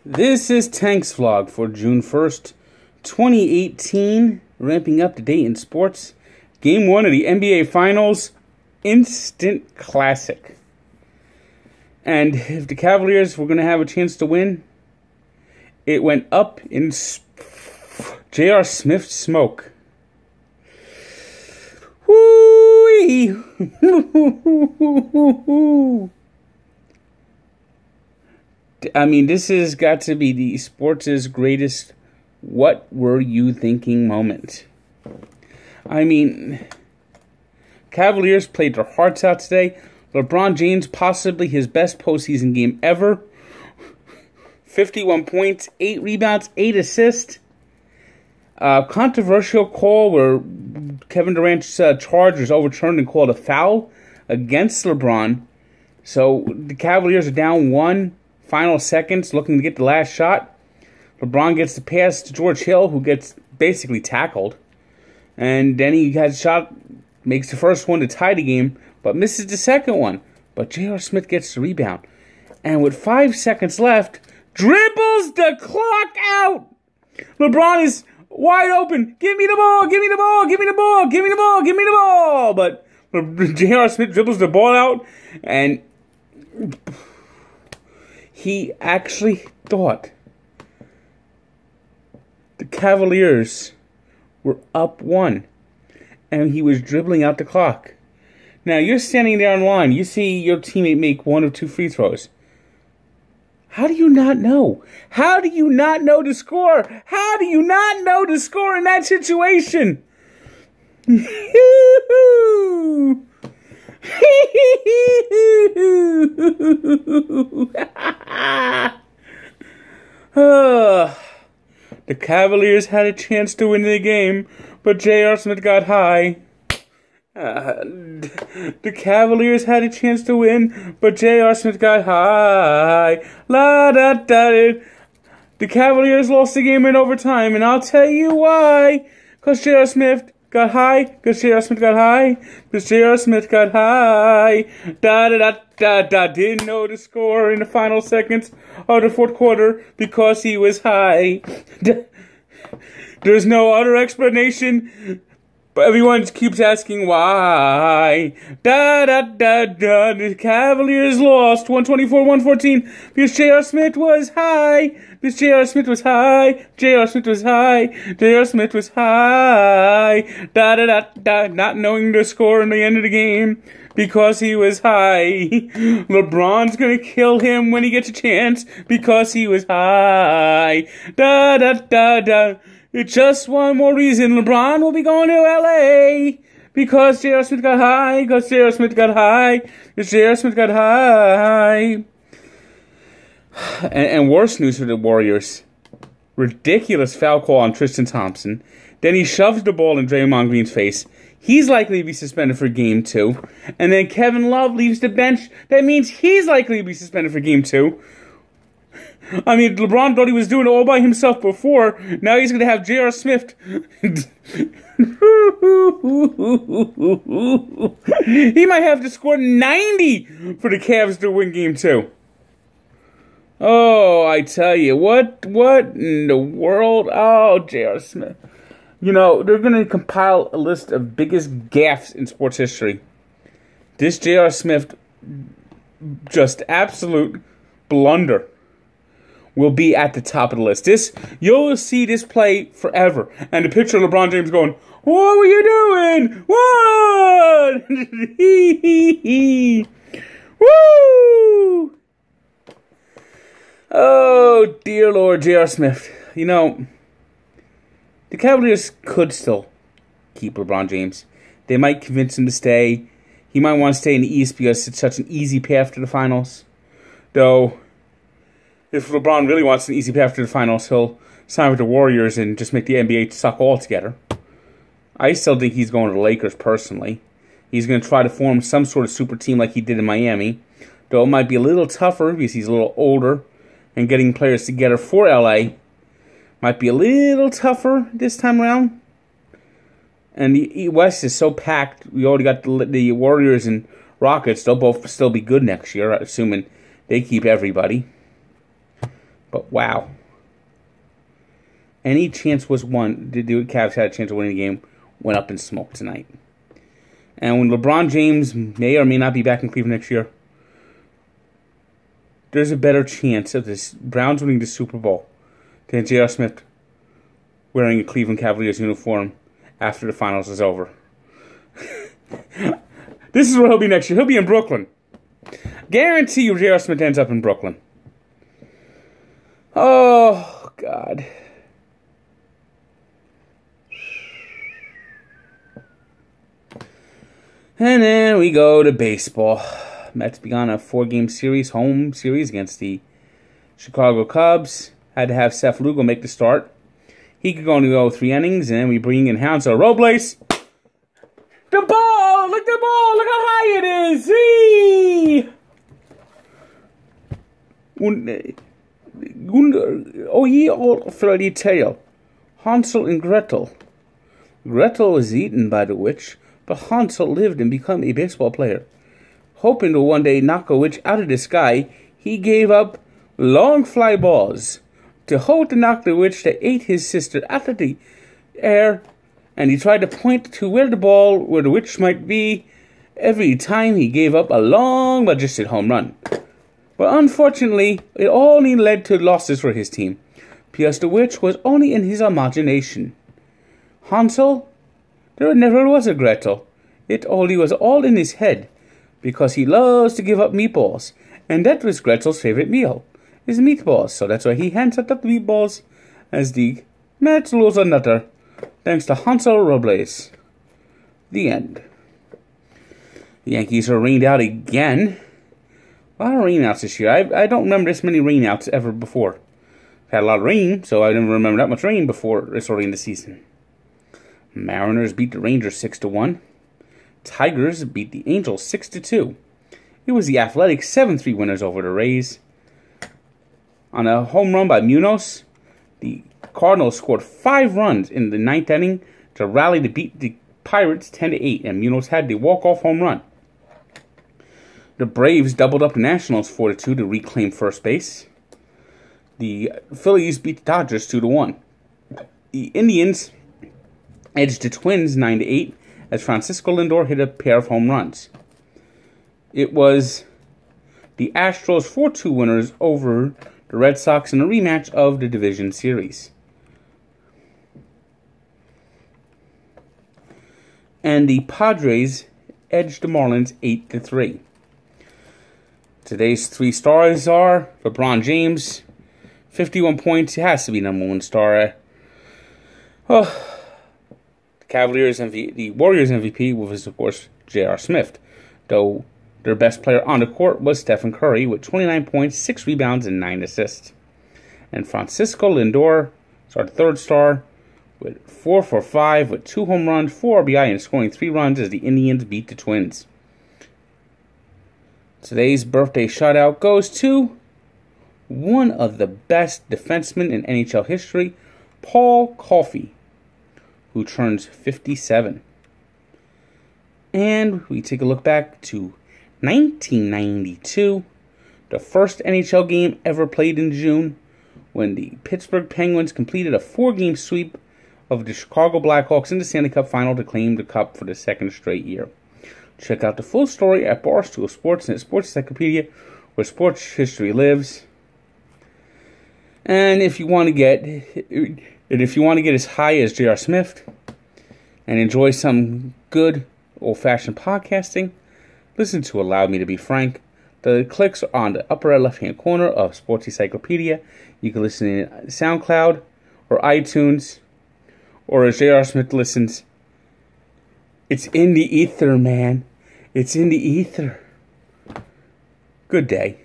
This is Tank's vlog for June 1st, 2018, ramping up to date in sports. Game 1 of the NBA Finals, instant classic. And if the Cavaliers were going to have a chance to win, it went up in J.R. Smith smoke. Whoo-wee! I mean, this has got to be the sports' greatest what were you thinking moment. I mean, Cavaliers played their hearts out today. LeBron James, possibly his best postseason game ever. 51 points, 8 rebounds, 8 assists. Controversial call where Kevin Durant's charge was overturned and called a foul against LeBron. So the Cavaliers are down 1. Final seconds, looking to get the last shot. LeBron gets the pass to George Hill, who gets basically tackled. And then he has a shot, makes the first one to tie the game, but misses the second one. But J.R. Smith gets the rebound. And with 5 seconds left, dribbles the clock out. LeBron is wide open. Give me the ball, give me the ball, give me the ball, give me the ball, give me the ball. But J.R. Smith dribbles the ball out, and he actually thought the Cavaliers were up 1, and he was dribbling out the clock. Now, you're standing there in line. You see your teammate make 1 of 2 free throws. How do you not know? How do you not know the score? How do you not know the score in that situation? The Cavaliers had a chance to win the game, but J.R. Smith got high. The Cavaliers had a chance to win, but J.R. Smith got high. La da da da. The Cavaliers lost the game in overtime, and I'll tell you why. Because J.R. Smith got high. Because J.R. Smith got high. Because J.R. Smith got high. Da da da da da. Didn't know the score in the final seconds of the fourth quarter because he was high. There's no other explanation. But everyone keeps asking why. Da da da da. The Cavaliers lost 124-114 because J.R. Smith was high. Because J.R. Smith was high. J.R. Smith was high. J.R. Smith was high. Da da da da. Not knowing the score in the end of the game because he was high. LeBron's gonna kill him when he gets a chance because he was high. Da da da da. It's just one more reason LeBron will be going to L.A. Because J.R. Smith got high. Because J.R. Smith got high. Because J.R. Smith got high. And worse news for the Warriors. Ridiculous foul call on Tristan Thompson. Then he shoves the ball in Draymond Green's face. He's likely to be suspended for Game 2. And then Kevin Love leaves the bench. That means he's likely to be suspended for Game 2. I mean, LeBron thought he was doing it all by himself before. Now he's going to have J.R. Smith. He might have to score 90 for the Cavs to win Game 2. Oh, I tell you, what in the world? Oh, J.R. Smith. You know, they're going to compile a list of biggest gaffes in sports history. This J.R. Smith, just absolute blunder, will be at the top of the list. You'll see this play forever. And the picture of LeBron James going, "What were you doing? What?" Woo! Oh, dear Lord, J.R. Smith. You know, the Cavaliers could still keep LeBron James. They might convince him to stay. He might want to stay in the East because it's such an easy path to the finals. Though, if LeBron really wants an easy path to the finals, he'll sign with the Warriors and just make the NBA suck altogether. I still think he's going to the Lakers personally. He's going to try to form some sort of super team like he did in Miami. Though it might be a little tougher because he's a little older and getting players together for LA might be a little tougher this time around. And the West is so packed. We already got the Warriors and Rockets. They'll both still be good next year, assuming they keep everybody. But wow. Any chance was won. The Cavs had a chance of winning the game. Went up in smoke tonight. And when LeBron James may or may not be back in Cleveland next year, there's a better chance of this Browns winning the Super Bowl than J.R. Smith wearing a Cleveland Cavaliers uniform after the finals is over. This is where he'll be next year. He'll be in Brooklyn. Guarantee you J.R. Smith ends up in Brooklyn. Oh, God. And then we go to baseball. Mets began a 4-game series, home series against the Chicago Cubs. Had to have Seth Lugo make the start. He could only go 3 innings, and then we bring in Hansel Robles. The ball! Look at the ball! Look how high it is! Fairy tale. Hansel and Gretel. Gretel was eaten by the witch, but Hansel lived and became a baseball player. Hoping to one day knock a witch out of the sky, he gave up long fly balls to hope to knock the witch that ate his sister out of the air, and he tried to point to where the witch might be every time he gave up a long majestic home run. But unfortunately, it only led to losses for his team, because the witch was only in his imagination. Hansel, there never was a Gretel. It only was all in his head, because he loves to give up meatballs, and that was Gretel's favorite meal, is meatballs. So that's why he hands out the meatballs as the Mets lose another, thanks to Hansel Robles. The end. The Yankees are rained out again. A lot of rainouts this year. I don't remember this many rainouts ever before. I've had a lot of rain, so I didn't remember that much rain before it's early in the season. Mariners beat the Rangers 6-1. Tigers beat the Angels 6-2. It was the Athletics 7-3 winners over the Rays. On a home run by Munoz, the Cardinals scored 5 runs in the 9th inning to rally to beat the Pirates 10-8, and Munoz had the walk-off home run. The Braves doubled up the Nationals 4-2 to reclaim first base. The Phillies beat the Dodgers 2-1. The Indians edged the Twins 9-8 as Francisco Lindor hit a pair of home runs. It was the Astros 4-2 winners over the Red Sox in a rematch of the division series. And the Padres edged the Marlins 8-3. Today's 3 stars are LeBron James, 51 points. He has to be number 1 star. The Warriors MVP was, of course, J.R. Smith, though their best player on the court was Stephen Curry with 29 points, 6 rebounds, and 9 assists. And Francisco Lindor is our 3rd star with 4 for 5 with 2 home runs, 4 RBI, and scoring 3 runs as the Indians beat the Twins. Today's birthday shout-out goes to one of the best defensemen in NHL history, Paul Coffey, who turns 57. And we take a look back to 1992, the first NHL game ever played in June, when the Pittsburgh Penguins completed a 4-game sweep of the Chicago Blackhawks in the Stanley Cup Final to claim the Cup for the 2nd straight year. Check out the full story at Barstool Sports and Sports Encyclopedia, where sports history lives. And if you want to get as high as J.R. Smith and enjoy some good old-fashioned podcasting, listen to Allow Me to Be Frank. The clicks are on the upper left-hand corner of Sports Encyclopedia. You can listen in SoundCloud or iTunes, or as J.R. Smith listens, it's in the ether, man. It's in the ether. Good day.